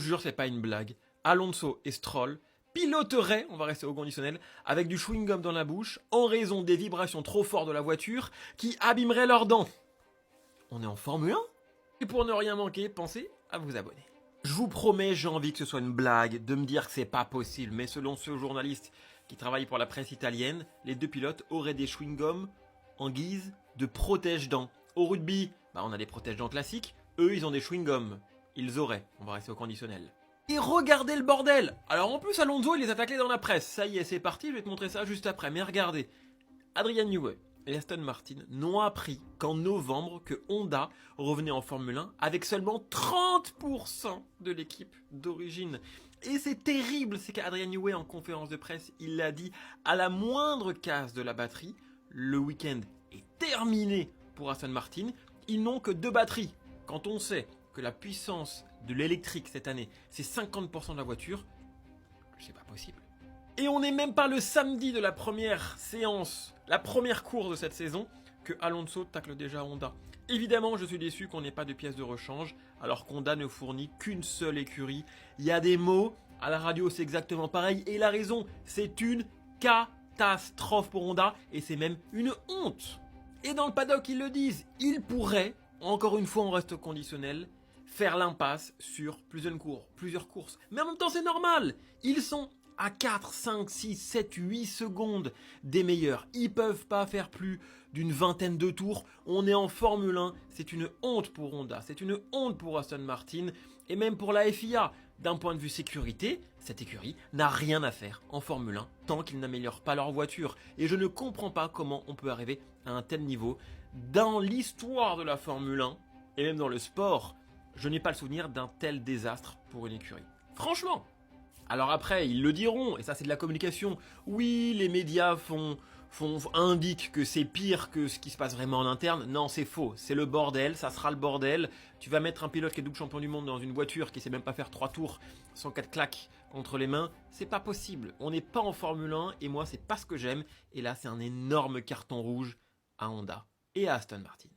vous jure, c'est pas une blague. Alonso et Stroll piloteraient, on va rester au conditionnel, avec du chewing-gum dans la bouche en raison des vibrations trop fortes de la voiture qui abîmeraient leurs dents. On est en Formule 1 ? Et pour ne rien manquer, pensez à vous abonner. Je vous promets, j'ai envie que ce soit une blague, de me dire que c'est pas possible, mais selon ce journaliste qui travaille pour la presse italienne, les deux pilotes auraient des chewing-gums en guise de protège-dents. Au rugby, on a des protège-dents classiques, eux ils ont des chewing-gums. Ils auraient, on va rester au conditionnel. Et regardez le bordel! Alors en plus Alonso il les a taclés dans la presse, ça y est c'est parti, je vais te montrer ça juste après, mais regardez. Adrian Newey et Aston Martin n'ont appris qu'en novembre que Honda revenait en Formule 1 avec seulement 30% de l'équipe d'origine. Et c'est terrible, c'est qu'Adrian Newey en conférence de presse, il l'a dit, à la moindre casse de la batterie, le week-end est terminé pour Aston Martin, ils n'ont que 2 batteries. Quand on sait que la puissance de l'électrique cette année, c'est 50% de la voiture, c'est pas possible. Et on n'est même pas le samedi de la première séance, la première course de cette saison, que Alonso tacle déjà Honda. Évidemment, je suis déçu qu'on n'ait pas de pièces de rechange, alors qu'Honda ne fournit qu'une seule écurie. Il y a des mots, à la radio c'est exactement pareil, et il a raison, c'est une catastrophe pour Honda, et c'est même une honte. Et dans le paddock, ils le disent, ils pourraient, encore une fois on reste conditionnel, faire l'impasse sur plusieurs courses. Mais en même temps c'est normal, ils sont à 4, 5, 6, 7, 8 secondes des meilleurs. Ils peuvent pas faire plus d'une vingtaine de tours. On est en Formule 1, c'est une honte pour Honda, c'est une honte pour Aston Martin et même pour la FIA. D'un point de vue sécurité, cette écurie n'a rien à faire en Formule 1 tant qu'ils n'améliorent pas leur voiture. Et je ne comprends pas comment on peut arriver à un tel niveau dans l'histoire de la Formule 1 et même dans le sport. Je n'ai pas le souvenir d'un tel désastre pour une écurie. Franchement. Alors après, ils le diront, et ça c'est de la communication. Oui, les médias indiquent que c'est pire que ce qui se passe vraiment en interne. Non, c'est faux, c'est le bordel, ça sera le bordel. Tu vas mettre un pilote qui est double champion du monde dans une voiture qui sait même pas faire 3 tours sans 4 claques entre les mains. C'est pas possible, on n'est pas en Formule 1, et moi c'est pas ce que j'aime. Et là c'est un énorme carton rouge à Honda et à Aston Martin.